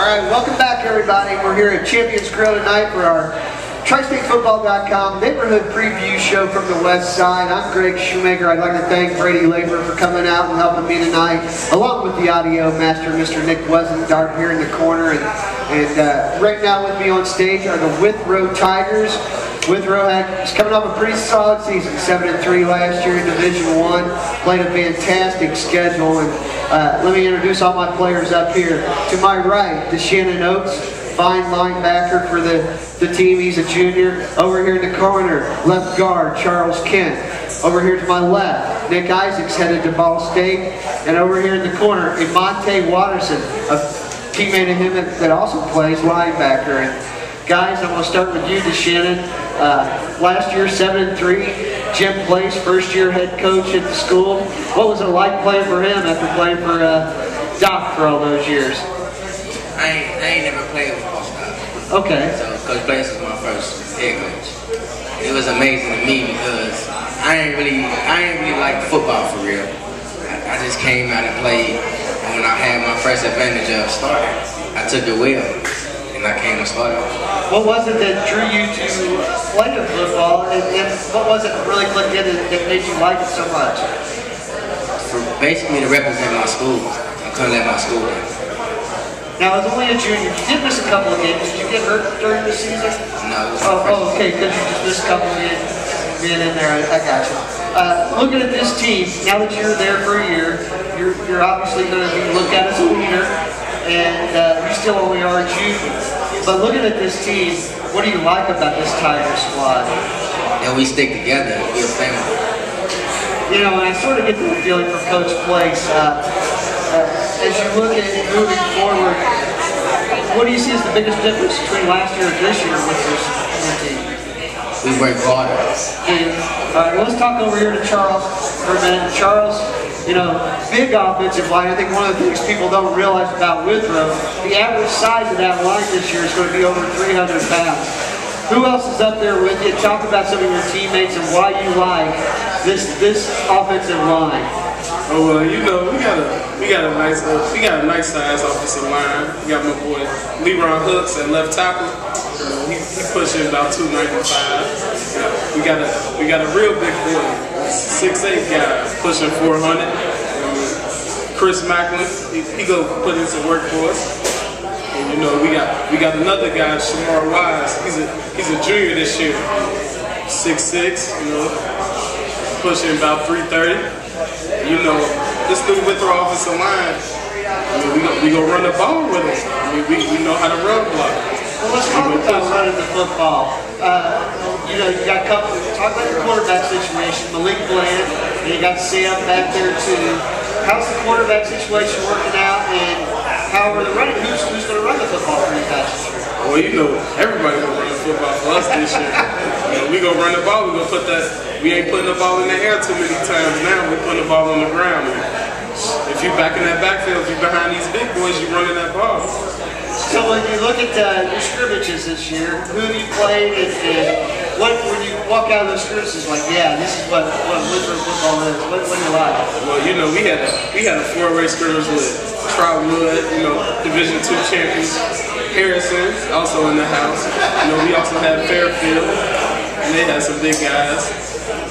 right, welcome back everybody. We're here at Champions Grille tonight for our tristatefootball.com Neighborhood Preview Show from the West Side. I'm Greg Shoemaker. I'd like to thank Brady Labor for coming out and helping me tonight, along with the audio master, Mr. Nick Wesendart, here in the corner. And right now with me on stage are the Withrow Tigers. Withrow is coming off a pretty solid season, 7-3 last year in Division I. Played a fantastic schedule, and let me introduce all my players up here. To my right, Shannon Oates, fine linebacker for the team. He's a junior. Over here in the corner, left guard, Charles Kent. Over here to my left, Nick Isaacs, headed to Ball State. And over here in the corner, Imonte Watterson, a teammate of him that also plays linebacker. And guys, I'm going to start with you, Shannon. Last year, 7-3. Jim Place, first-year head coach at the school. What was it like playing for him after playing for Doc for all those years? I ain't never played with Coach Doc. Okay. So Coach Place was my first head coach. It was amazing to me because I ain't really like football for real. I just came out and played, and when I had my first advantage of starting, I took it well. I came to start. What was it that drew you to play football, and what was it that really clicked in that made you like it so much? For basically to represent my school. I couldn't let my school down. Now, as only a junior, you did miss a couple of games. Did you get hurt during the season? No. Oh, okay, because you just missed a couple of games being in there. I got you. Looking at this team, now that you're there for a year, you're obviously going to be looked at as a leader, and you still only are a junior. But looking at this team, what do you like about this Tiger squad? And we stick together. We're a family. You know, and I sort of get the feeling from Coach Place. As you look at it moving forward, what do you see as the biggest difference between last year and this year with this team? We work harder. All right, well, let's talk over here to Charles for a minute. Charles, you know, big offensive line. I think one of the things people don't realize about Withrow, the average size of that line this year is going to be over 300 pounds. Who else is up there with you? Talk about some of your teammates and why you like this offensive line. Oh well, you know, we got a nice size offensive line. We got my boy LeRon Hooks at left tackle. He pushing about 295. We got a real big boy, 6'8" guy pushing 400. Chris Macklin, he go put in some work for us. And you know, we got another guy, Shamar Wise. He's a junior this year, 6'6", you know, pushing about 330. You know, this new Withrow offensive line, I mean, we gonna run the ball with them. I mean, we know how to run block. Well, let's talk about running the football. You know, you got a couple. Talk about your quarterback situation. Malik Bland, and you got Sam back there too. How's the quarterback situation working out, and how are the running? Who's going to run the football for you guys? Well, you know, everybody's gonna run the football for us this year. You know, we gonna run the ball. We gonna put that. We ain't putting the ball in the air too many times now. We're putting the ball on the ground. If you back in that backfield, if you behind these big boys, you running that ball. So when you look at your scrimmages this year, who have you played, and when you walk out of those scrimmages, like, yeah, this is what Withrow football is. What do you like? Well, you know, we had a 4-way scrimmage with Trotwood, you know, Division II champions. Harrison, also in the house. You know, we also had Fairfield, and they had some big guys.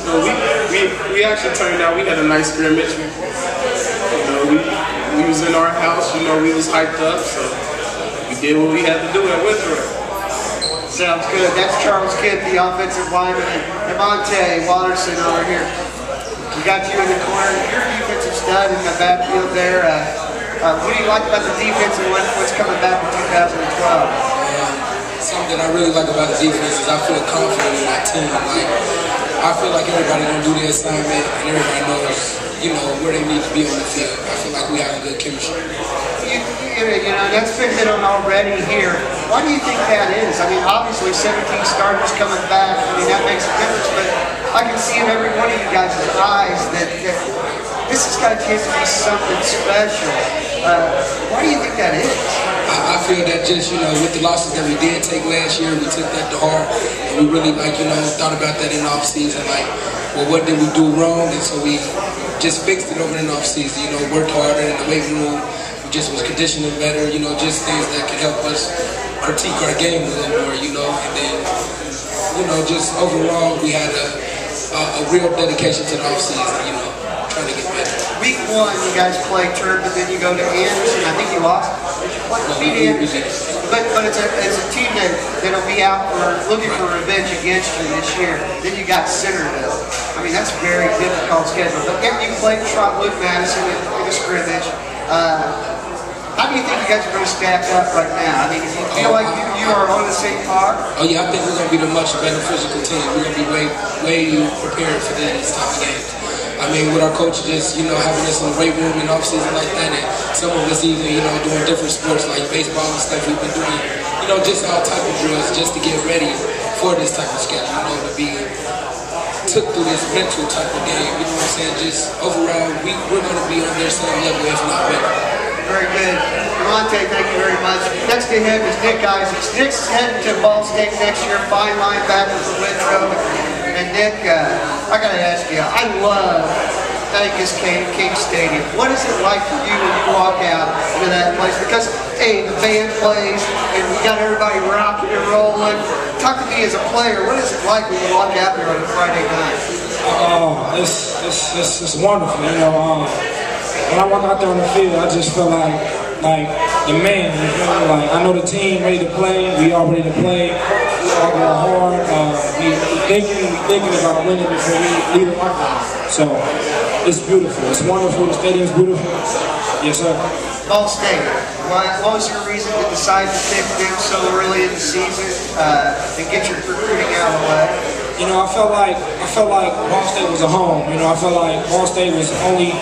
So we actually turned out, we had a nice scrimmage. You know, we was in our house, you know, we was hyped up, so we did what we had to do at Withrow. Sounds good. That's Charles Kent, the offensive lineman, and Imonte Watterson over here. We got you in the corner. You're a defensive stud in the backfield there. What do you like about the defense and what's coming back in 2012? Something I really like about the defense is I feel confident in my team. Like, I feel like everybody gonna do their assignment and everybody knows, you know, where they need to be on the field. I feel like we have a good chemistry. You know, that's been hit on already here. Why do you think that is? I mean, obviously 17 starters coming back. I mean, that makes a difference, but I can see in every one of you guys' eyes that this has got a chance to be something special. Why do you think that is? I feel that just, you know, with the losses that we did take last year, we took that to heart, and we really, like, you know, thought about that in the off-season, like, well, what did we do wrong? And so we just fixed it over in the off-season, you know, worked harder in the weight room. We just was conditioning better, you know, just things that could help us critique our game a little more, you know, and then, you know, just overall we had a real dedication to the offseason, you know, trying to get better. Week 1, you guys play Turk, but then you go to Anderson. I think you lost. Did you play? No, Beat Anderson. But it's a team that'll be out looking for revenge against you this year. Then you got Centerville. I mean, that's a very difficult schedule. But yeah, you played Trotwood Madison in a scrimmage. How do you think you guys are going to stack up right now? I mean, do you feel like you are on the same par? Oh yeah, I think we're going to be the much better physical team. We're going to be way prepared for these type of games. I mean, with our coach just, you know, having us in the weight room and off-season like that, and some of us even, you know, doing different sports like baseball and stuff, we've been doing, you know, just all type of drills just to get ready for this type of schedule, you know, to be took through this mental type of game, you know what I'm saying? Just overall, we're going to be on their same level, if not better. Very good. Monte, thank you very much. Next to him is Nick Isaacs. Nick's heading to Ball State next year, fine linebacker for Withrow. And Nick, I got to ask you, I love Vegas King Stadium. What is it like for you when you walk out into that place? Because, hey, the band plays, and we got everybody rocking and rolling. Talk to me as a player. What is it like when you walk out there on a Friday night? It's wonderful, you know. When I walk out there on the field, I just feel like the man, you feel me? Like, I know the team ready to play, we all ready to play, we all go hard, we thinking about winning before we leave the locker room. So, it's beautiful, it's wonderful, the stadium's beautiful. Yes, sir. Ball State, what was your reason to decide to pick them so early in the season and get your recruiting out of the way? You know, I felt like Ball State was a home. You know, I felt like Ball State was only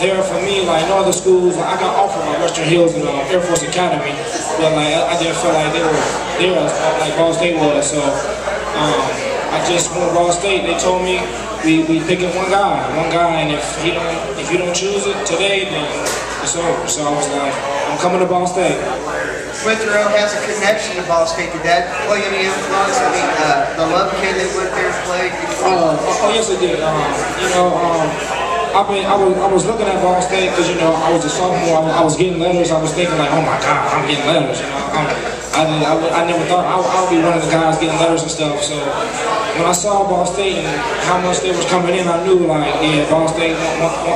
there for me, like no other schools. Like, I got offered by Western Hills and Air Force Academy, but like I didn't feel like they were there like Ball State was. So I just went to Ball State. They told me we picking one guy, and if you don't choose it today, then it's over. So I was like, I'm coming to Ball State. Withrow has a connection to Ball State. Did that play any influence? I mean, the Love kid that went there and played. Oh yes, it did. You know. I was looking at Ball State because, you know, I was a sophomore. I was getting letters. I was thinking like, oh my God, I'm getting letters. You know, I never thought I would be one of the guys getting letters and stuff. So when I saw Ball State and how much they was coming in, I knew like, yeah, Ball State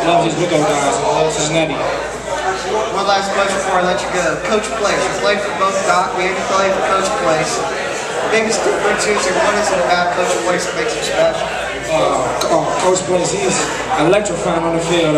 loves his Withrow guys and loves Cincinnati. One last question before I let you go. Coach Place. You played for both Doc and you played for Coach Place. The biggest difference is, and what is it about Coach Place that makes him special? Coach Place, he's electrifying on the field.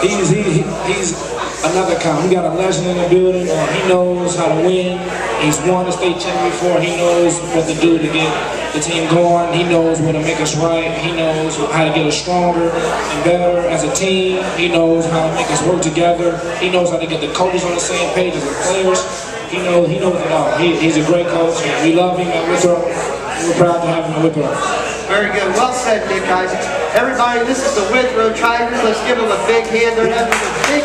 He's another kind. We got a legend in the building. He knows how to win. He's won the state champion before. He knows what to do to get the team going. He knows what to make us right. He knows how to get us stronger and better as a team. He knows how to make us work together. He knows how to get the coaches on the same page as the players. He knows it all. He's a great coach. We love him at Withrow. We're proud to have him at Withrow. Very good. Well said, Nick Isaacs. Everybody, this is the Withrow Tigers. Let's give them a big hand. They're having a big